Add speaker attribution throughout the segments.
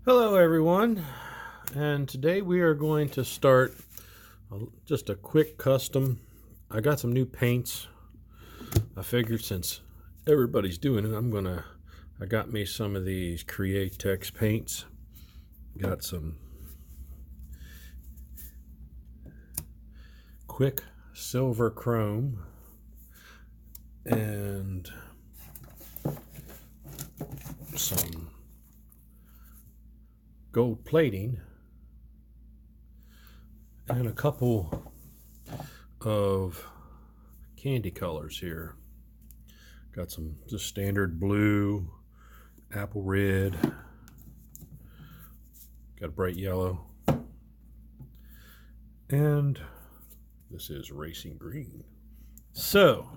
Speaker 1: Hello everyone, and today we are going to start just a quick custom. I got some new paints. I figured since everybody's doing it, I got me some of these Createx paints. Got some quick silver chrome and some gold plating and a couple of candy colors here. Got some just standard blue, apple red, got a bright yellow, and this is racing green. So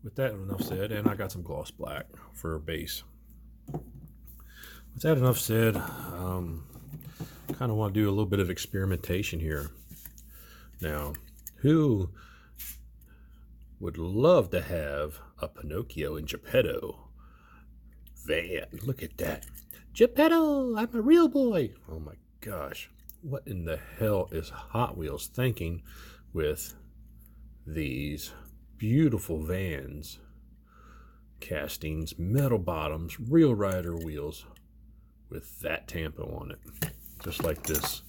Speaker 1: with that enough said, and I got some gloss black for a base. With that enough said, kind of want to do a little bit of experimentation here. Now, who would love to have a Pinocchio and Geppetto van? Look at that. Geppetto, I'm a real boy. Oh my gosh. What in the hell is Hot Wheels thinking with these beautiful vans? Castings, metal bottoms, real rider wheels with that tampo on it. Just like this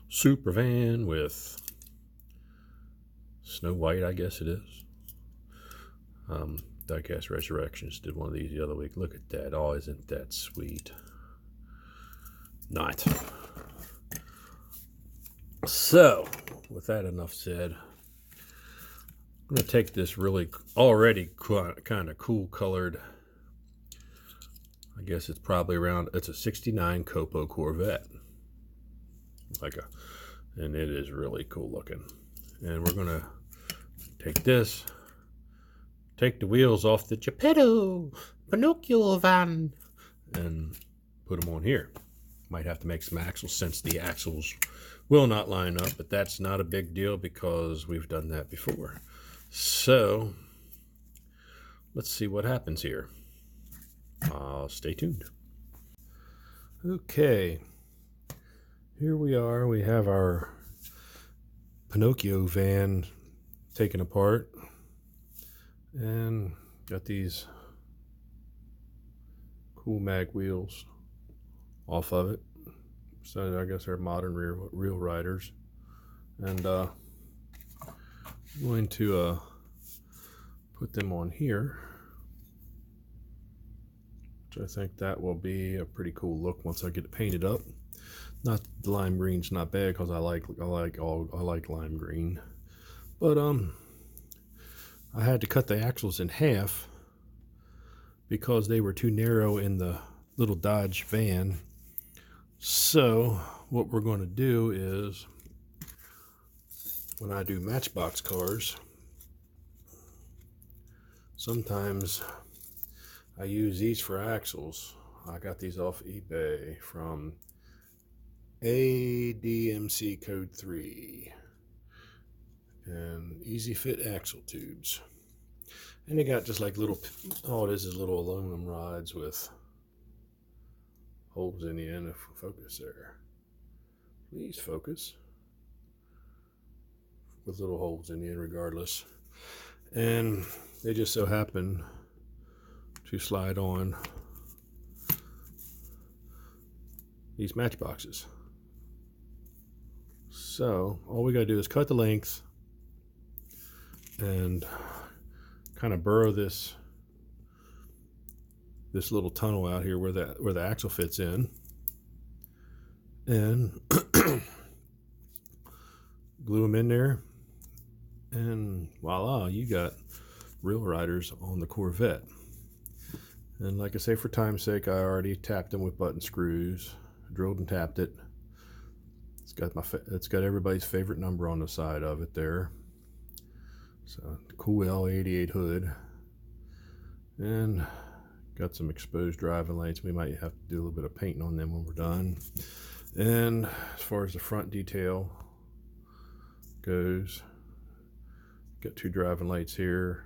Speaker 1: super van with Snow White, I guess it is. Diecast Resurrections did one of these the other week. Look at that. Oh, isn't that sweet? Not. So, with that enough said, I'm going to take this really already kind of cool colored, I guess it's probably it's a 69 COPO Corvette. And it is really cool looking. And we're going to take the wheels off the Geppetto Pinocchio van and put them on here. Might have to make some axles since the axles will not line up, but that's not a big deal because we've done that before. So let's see what happens here. Stay tuned. Okay, here we are. We have our Pinocchio van taken apart and got these cool mag wheels off of it. So I guess they're modern real riders. And I'm going to put them on here, which I think that will be a pretty cool look once I get it painted up. Not the lime green's not bad because I like lime green, but I had to cut the axles in half because they were too narrow in the little Dodge van. So what we're going to do is, when I do Matchbox cars, sometimes I use these for axles. I got these off eBay from ADMC code 3 and easy fit axle tubes. And they got just like little, all it is little aluminum rods with holes in the end. If focus there, please focus, with little holes in the end regardless. And they just so happen to slide on these matchboxes. So all we got to do is cut the length and kind of burrow this little tunnel out here where the axle fits in, and glue them in there, and voila, you got real riders on the Corvette. And like I say, for time's sake, I already tapped them with button screws, drilled and tapped it. It's got everybody's favorite number on the side of it there. So cool L88 hood, and got some exposed driving lights. We might have to do a little bit of painting on them when we're done. And as far as the front detail goes, got two driving lights here,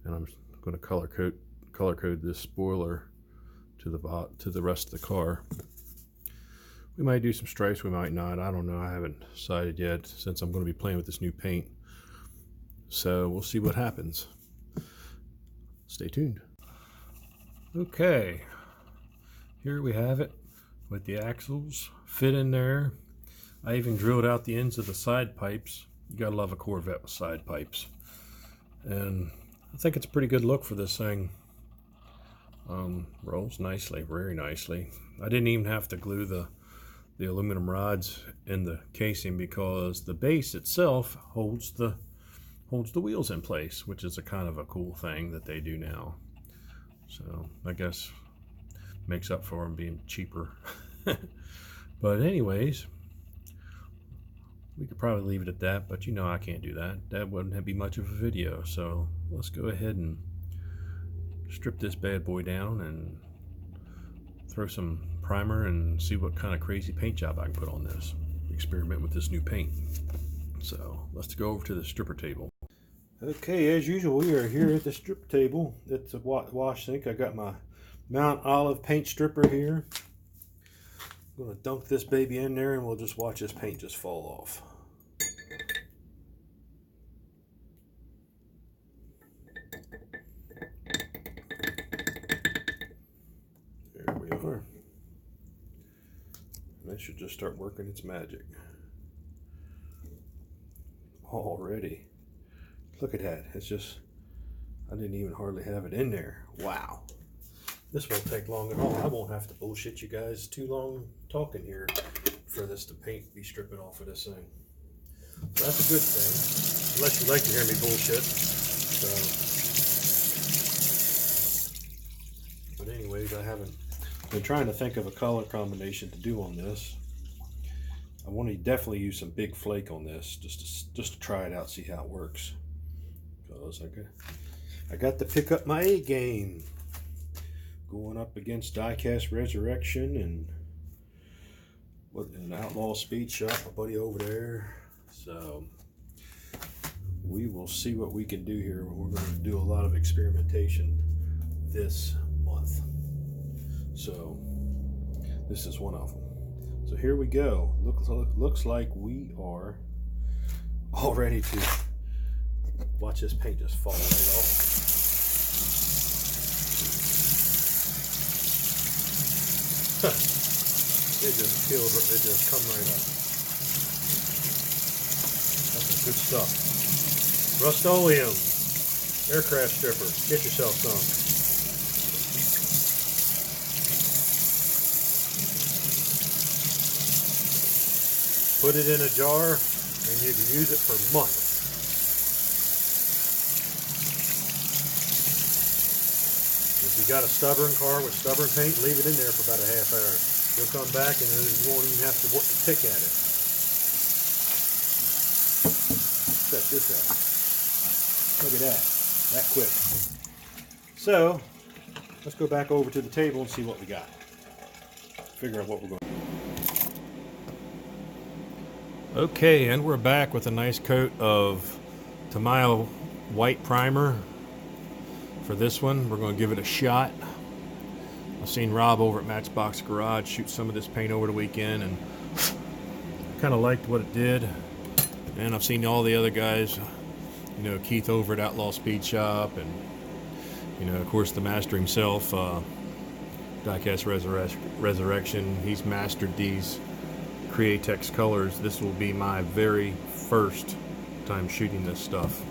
Speaker 1: and I'm going to color code this spoiler to the rest of the car. We might do some stripes, we might not. I don't know. I haven't decided yet since I'm going to be playing with this new paint. So we'll see what happens. Stay tuned. Okay, here we have it with the axles fit in there. I even drilled out the ends of the side pipes. You gotta love a Corvette with side pipes. And I think it's a pretty good look for this thing. Rolls nicely, very nicely. I didn't even have to glue the aluminum rods in the casing because the base itself holds the wheels in place, which is a kind of a cool thing that they do now. So I guess makes up for them being cheaper. But anyways, we could probably leave it at that, but you know I can't do that. That wouldn't be much of a video. So let's go ahead and strip this bad boy down and throw some primer and see what kind of crazy paint job I can put on this. Experiment with this new paint. So let's go over to the stripper table. Okay, as usual, we are here at the strip table. It's a wash sink. I got my Mount Olive paint stripper here. I'm going to dunk this baby in there and we'll just watch this paint just fall off. There we are. And that should just start working its magic. Already. Look at that. It's just, I didn't even hardly have it in there. Wow. This won't take long at all. I won't have to bullshit you guys too long talking here for this to paint be stripping off of this thing. So that's a good thing. Unless you like to hear me bullshit. So. But anyways, I haven't been trying to think of a color combination to do on this. I want to definitely use some big flake on this just to try it out, see how it works. Because I got to pick up my A game. Going up against Diecast Resurrection and an Outlaw Speed Shop, my buddy over there. So we will see what we can do here. We're going to do a lot of experimentation this month. So this is one of them. So here we go. Looks like we are all ready to watch this paint just fall right off. It just peeled, it just come right up. That's some good stuff. Rust-Oleum aircraft stripper. Get yourself some. Put it in a jar and you can use it for months. If you got a stubborn car with stubborn paint, leave it in there for about a half hour. You'll come back and you won't even have to pick at it. Check this out. Look at that. That quick. So, let's go back over to the table and see what we got. Figure out what we're going to do. Okay, and we're back with a nice coat of Tamiya white primer. For this one, we're going to give it a shot. I've seen Rob over at Matchbox Garage shoot some of this paint over the weekend and kind of liked what it did. And I've seen all the other guys, you know, Keith over at Outlaw Speed Shop and, you know, of course the master himself, Diecast Resurrection. He's mastered these Createx colors. This will be my very first time shooting this stuff.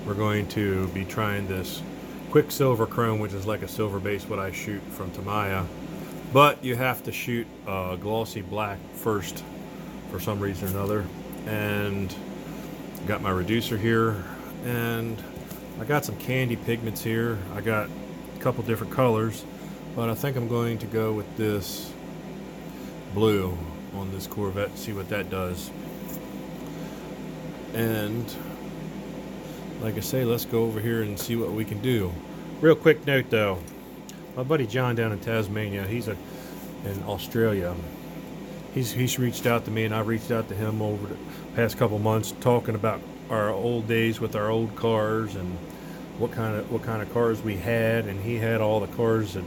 Speaker 1: We're going to be trying this Quicksilver Chrome, which is like a silver base what I shoot from Tamiya, but you have to shoot glossy black first for some reason or another. And got my reducer here, and I got some candy pigments here. I got a couple different colors, but I think I'm going to go with this blue on this Corvette, see what that does. And like I say, let's go over here and see what we can do. Real quick note though, my buddy John down in Tasmania, he's in Australia. He's reached out to me and I've reached out to him over the past couple months talking about our old days with our old cars and what kind of cars we had, and he had all the cars that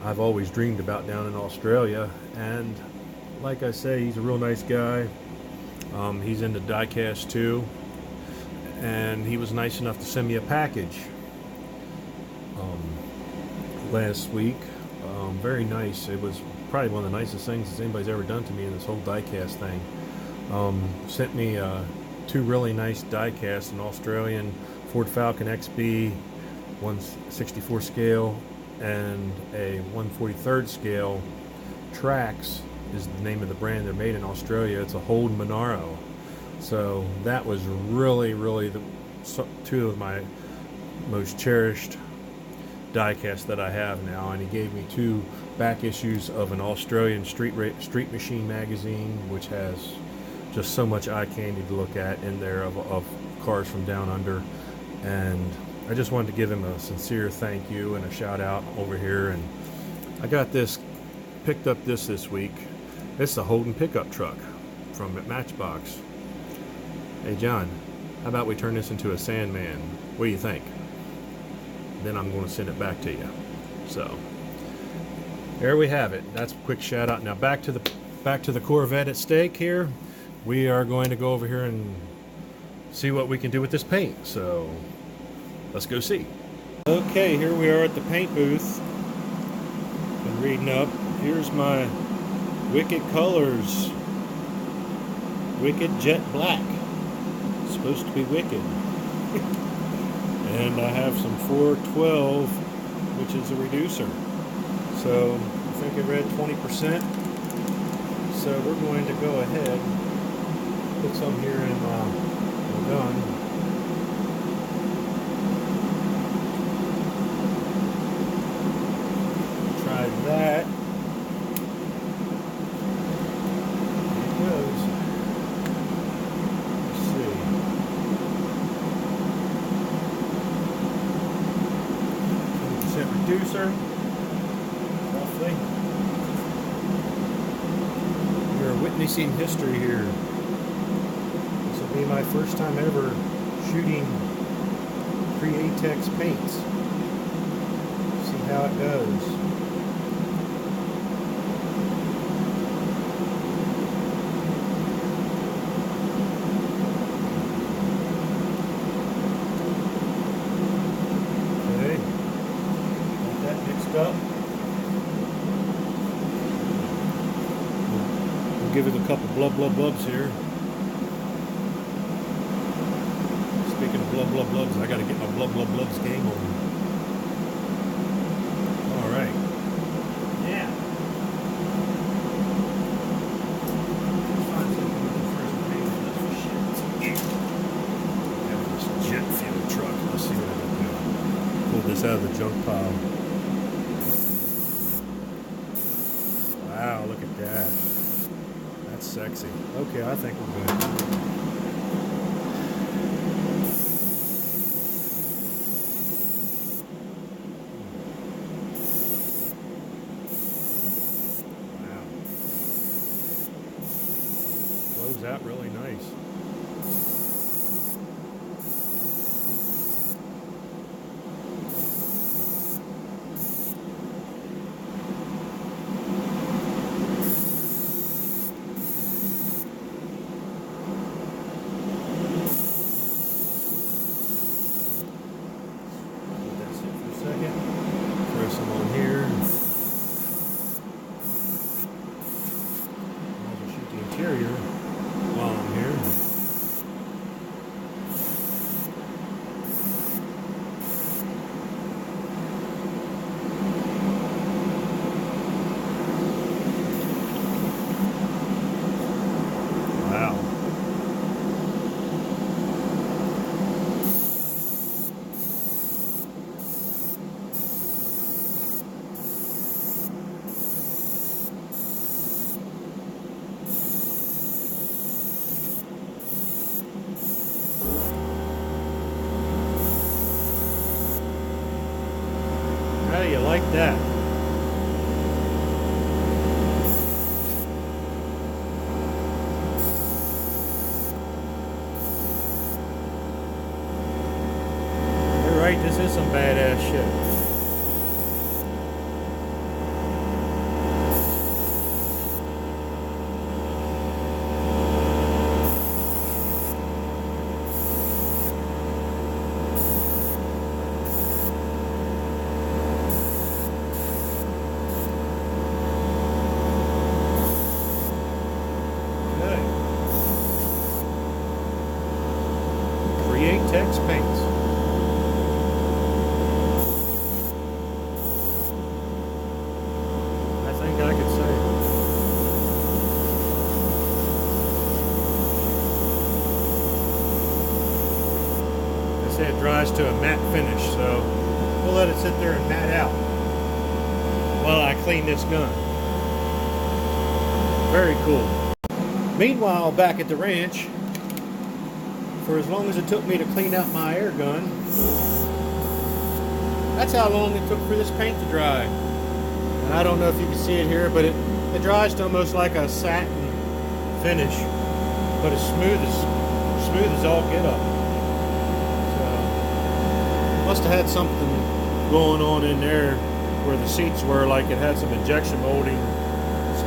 Speaker 1: I've always dreamed about down in Australia. And like I say, he's a real nice guy. He's into diecast too, and he was nice enough to send me a package last week. Very nice. It was probably one of the nicest things that anybody's ever done to me in this whole diecast thing. Sent me two really nice diecasts, an Australian Ford Falcon XB 164 scale and a 143rd scale. Trax is the name of the brand. They're made in Australia. It's a Holden Monaro. So that was really, really two of my most cherished diecast that I have now. And he gave me two back issues of an Australian Street Machine magazine, which has just so much eye candy to look at in there of cars from down under. And I just wanted to give him a sincere thank you and a shout out over here. And I picked up this week. It's a Holden pickup truck from Matchbox. Hey John, how about we turn this into a Sandman? What do you think? Then I'm going to send it back to you. So there we have it. That's a quick shout out. Now back to the Corvette at stake here. We are going to go over here and see what we can do with this paint. So let's go see. Okay, here we are at the paint booth. Been reading up. Here's my Wicked Colors. Wicked Jet Black. It's supposed to be wicked. And I have some 412, which is a reducer. So I think it read 20%. So we're going to go ahead, put some here in my gun. Try that. There it goes. Let's see. Reducer, roughly. You're witnessing history here. This will be my first time ever shooting Createx paints. See how it goes. Up. We'll give it a couple blubs here. Speaking of blubs, I gotta get my blubs game on. Alright. Yeah. Let's find something with the first page. That's for shit. Have this jet fuel truck. Let's see what I can do. Pull this out of the junk pile. Wow, look at that. That's sexy. Okay, I think we're good. Wow. Flows out really nice. Throw some on here. I'll just shoot the interior while I'm here. Wow. How do you like that? You're right, this is some badass shit. Createx paints. I think I could say. They say it dries to a matte finish, so we'll let it sit there and matte out while I clean this gun. Very cool. Meanwhile, back at the ranch, for as long as it took me to clean out my air gun, that's how long it took for this paint to dry. And I don't know if you can see it here, but it dries to almost like a satin finish, but as smooth as all get up. So must have had something going on in there where the seats were, like it had some injection molding,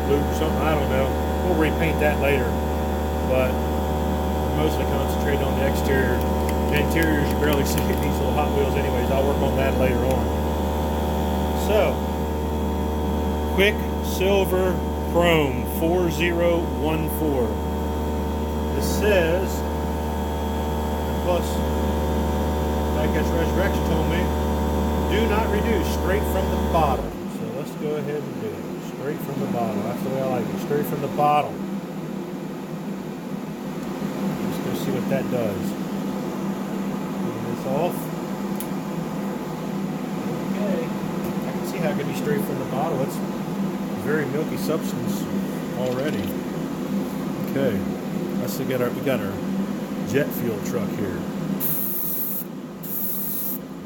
Speaker 1: something, I don't know. We'll repaint that later, but mostly concentrate on the exterior. The interiors you barely see in these little Hot Wheels anyways. I'll work on that later on. So, Quicksilver Chrome 4014. This says, plus, like as Resurrection told me, do not reduce, straight from the bottom. So let's go ahead and do it. Straight from the bottom. That's the way I like it. Straight from the bottom. See what that does. Turn this off. Okay. I can see how it could be straight from the bottle. It's very milky substance already. Okay. We got our jet fuel truck here.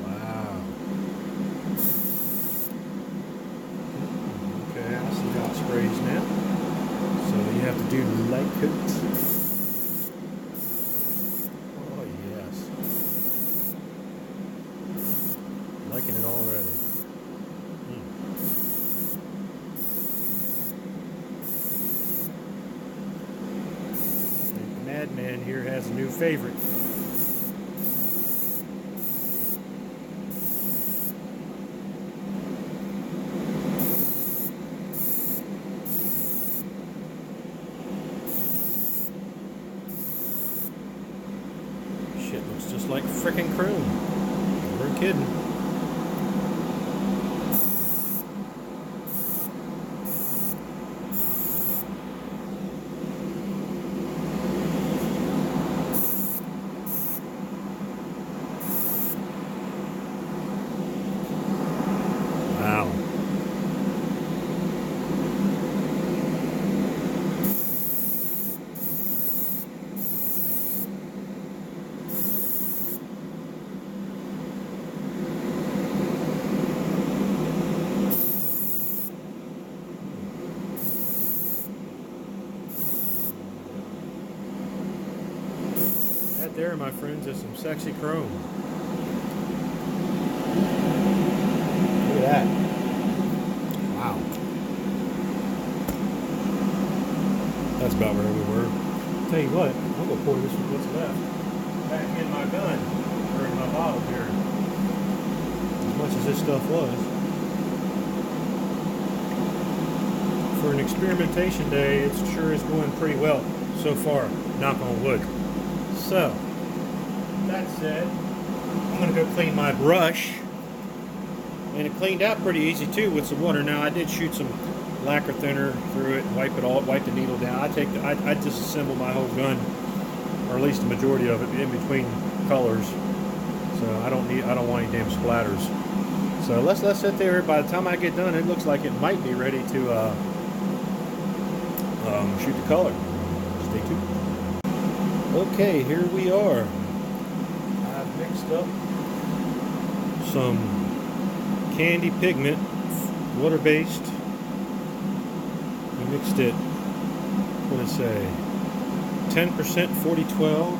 Speaker 1: Wow. Okay, I see how it sprays now. So you have to do light coats. Liking it already. The madman here has a new favorite. Shit looks just like frickin' chrome. We're kidding. There, my friends, is some sexy chrome. Look at that. Wow. That's about where we were. Tell you what, I'm going to pour this with what's left back in my gun, or in my bottle here. As much as this stuff was. For an experimentation day, it sure is going pretty well so far, knock on wood. So, that said, I'm going to go clean my brush, and it cleaned out pretty easy too with some water. Now I did shoot some lacquer thinner through it and wipe the needle down. I disassemble my whole gun, or at least the majority of it, in between colors. So I don't want any damn splatters. So let's sit there. By the time I get done, it looks like it might be ready to shoot the color. Stay tuned. Okay, here we are. I've mixed up some candy pigment, water-based. I mixed it, what did it say? 10% 4012.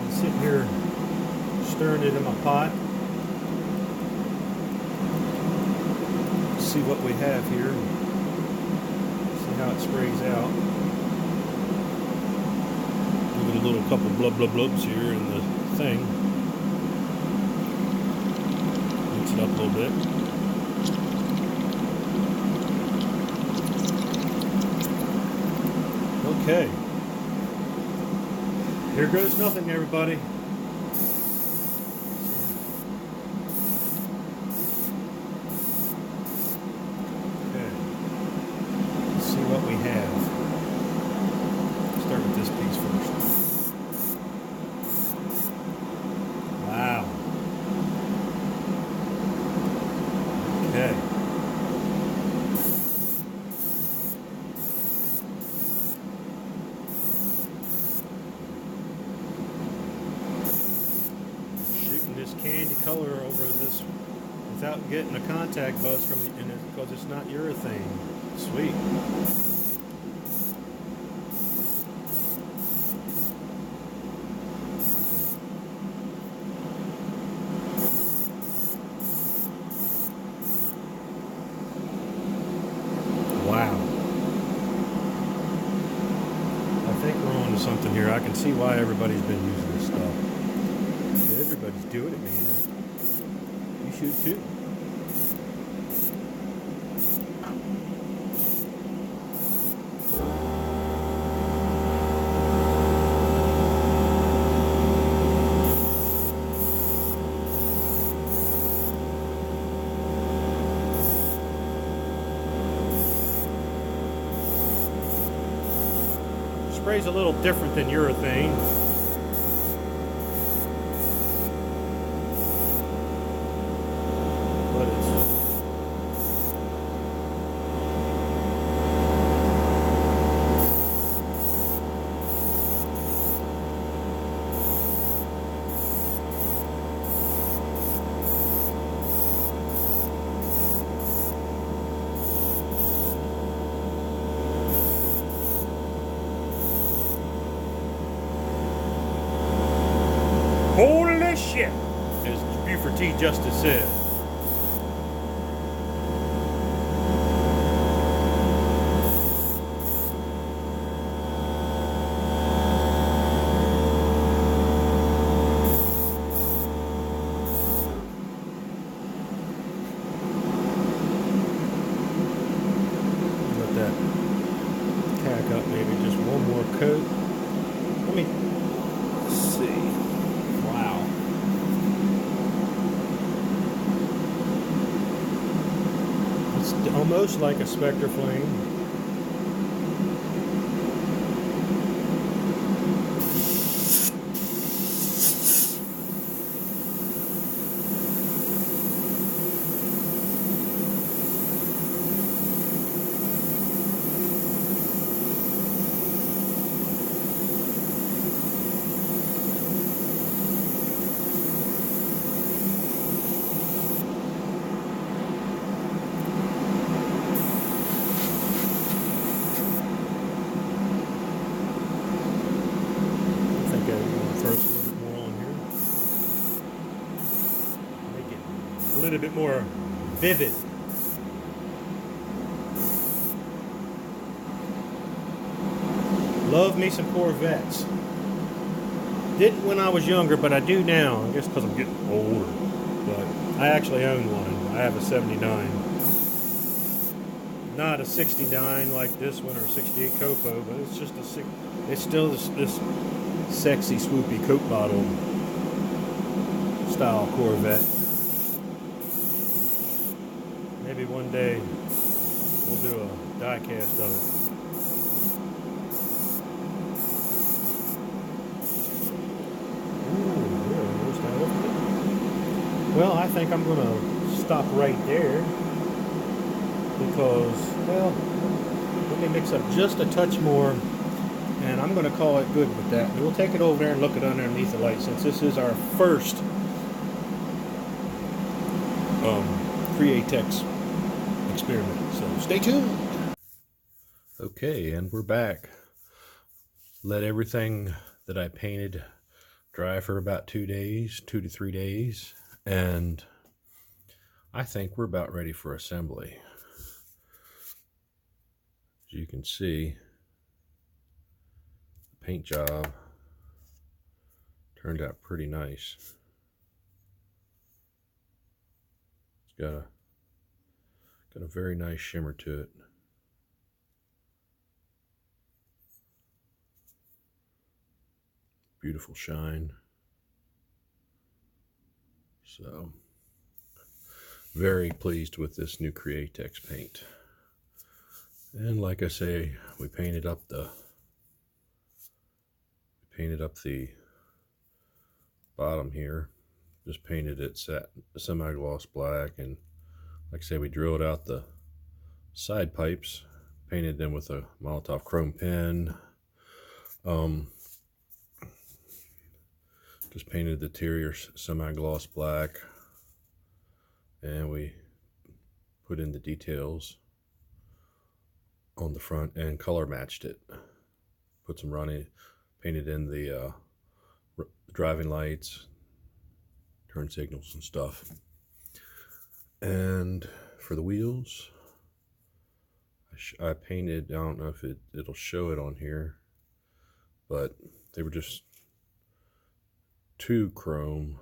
Speaker 1: I'm sitting here stirring it in my pot. See what we have here. See how it sprays out. Give it a little couple blubs here in the thing. Mix it up a little bit. Okay. Here goes nothing, everybody. Okay. Let's see what we have. Start with this piece first. Wow. Okay. Shooting this candy color over this without getting a contact buzz from the, and because it's not urethane. Sweet. Wow. I think we're on to something here. I can see why everybody's been using this stuff. Everybody's doing it, man. You should too. Spray's a little different than urethane. But it's holy shit, as Buford T. Justice said. Let that tack up maybe just one more coat. Let me see. Wow. It's almost like a Spectre flame. A little bit more vivid. Love me some Corvettes. Didn't when I was younger, but I do now. I guess because I'm getting older. But I actually own one. I have a 79. Not a 69 like this one or a 68 COPO, but it's just a it's still this sexy swoopy Coke bottle style Corvette. Maybe one day we'll do a die cast of it. Well, I think I'm going to stop right there because, well, let me mix up just a touch more and I'm going to call it good with that. We'll take it over there and look it underneath the light since this is our first Createx experiment. So stay tuned. Okay, and we're back. Let everything that I painted dry for about 2 days, 2 to 3 days, and I think we're about ready for assembly. As you can see, the paint job turned out pretty nice. It's got a very nice shimmer to it. beautiful shine. So very pleased with this new Createx paint. And like I say, we painted up the bottom here. Just painted it semi-gloss black, and like I say, we drilled out the side pipes, painted them with a Molotow chrome pen. Just painted the interior semi-gloss black, and we put in the details on the front and color matched it. Put some running, painted in the driving lights, turn signals and stuff. And for the wheels, I painted, I don't know if it'll show it on here, but they were just 2 chrome.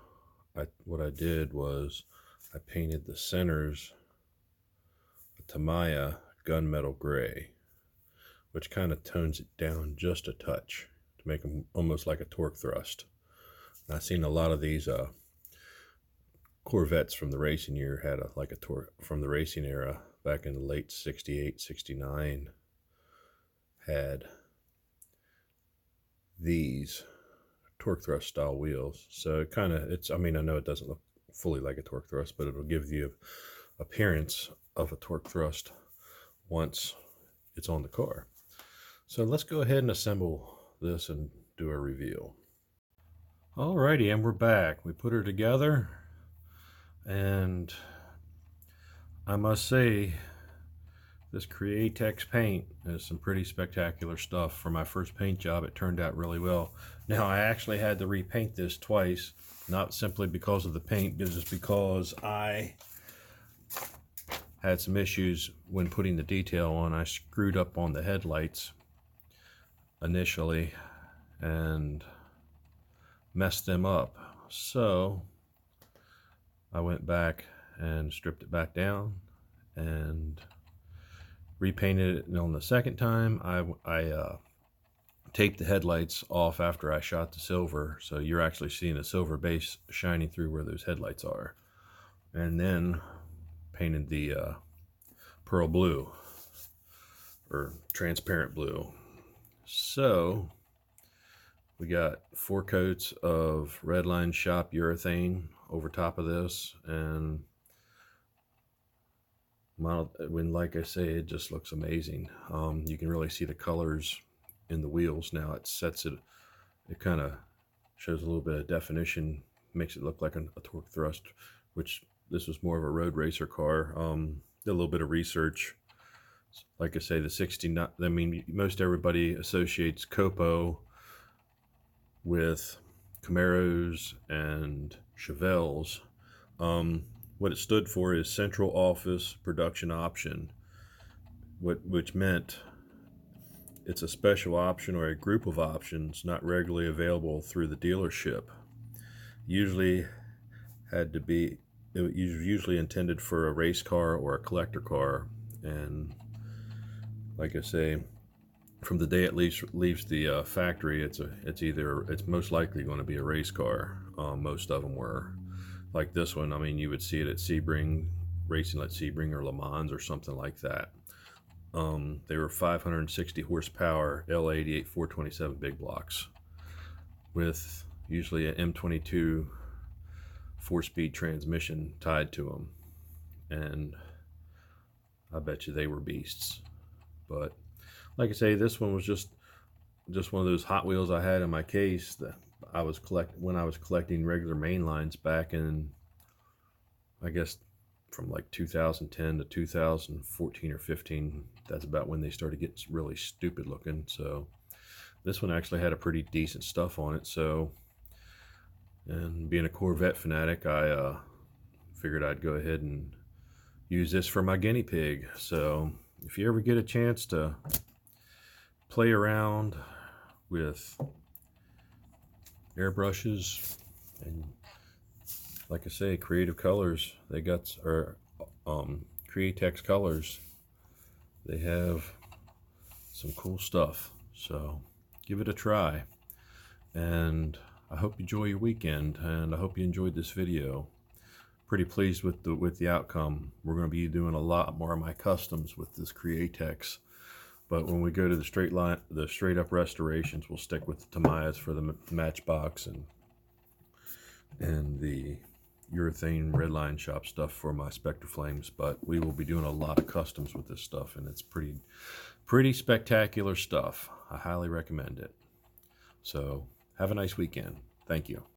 Speaker 1: What I did was I painted the centers a Tamiya gunmetal gray, which kind of tones it down just a touch to make them almost like a torque thrust. And I've seen a lot of these Corvettes from the racing year had like a torque from the racing era back in the late 68, 69 had these torque thrust style wheels. So it kind of, I mean, I know it doesn't look fully like a torque thrust, but it'll give you appearance of a torque thrust once it's on the car. So let's go ahead and assemble this and do a review. Alrighty, and we're back. We put her together, and I must say this Createx paint is some pretty spectacular stuff. For my first paint job, it turned out really well. Now, I actually had to repaint this twice, not simply because of the paint, but just because I had some issues when putting the detail on. I screwed up on the headlights initially and messed them up. So I went back and stripped it back down and repainted it. And on the second time, I taped the headlights off after I shot the silver, so you're actually seeing a silver base shining through where those headlights are. And then painted the pearl blue, or transparent blue. So we got 4 coats of Redline Shop urethane over top of this, and when, like I say, it just looks amazing. You can really see the colors in the wheels now. It sets it, it kind of shows a little bit of definition, makes it look like a torque thrust, which this was more of a road racer car. Did a little bit of research. Like I say, the 69, I mean, most everybody associates COPO with Camaros and Chevelles. What it stood for is Central Office Production Option, which meant it's a special option or a group of options not regularly available through the dealership. Usually had to be, it was usually intended for a race car or a collector car. And like I say, from the day it leaves the factory, it's most likely going to be a race car. Most of them were. Like this one, I mean, you would see it at Sebring, racing at Sebring or Le Mans or something like that. They were 560 horsepower L88 427 big blocks with usually an M22 4-speed transmission tied to them. And I bet you they were beasts. But like I say, this one was just one of those Hot Wheels I had in my case that I was when I was collecting regular mainlines back in, I guess, from like 2010 to 2014 or 15. That's about when they started getting really stupid looking. So this one actually had a pretty decent stuff on it. So, and being a Corvette fanatic, I figured I'd go ahead and use this for my guinea pig. So if you ever get a chance to play around with airbrushes, and like I say, creative colors, they got, or Createx colors, they have some cool stuff. So give it a try. and I hope you enjoy your weekend, and I hope you enjoyed this video. Pretty pleased with the outcome. We're going to be doing a lot more of my customs with this Createx, but when we go to the straight up restorations, we'll stick with the Tamayas for the Matchbox and the urethane redline shop stuff for my Spectre Flames. But we will be doing a lot of customs with this stuff, and it's pretty spectacular stuff. I highly recommend it. So have a nice weekend. Thank you.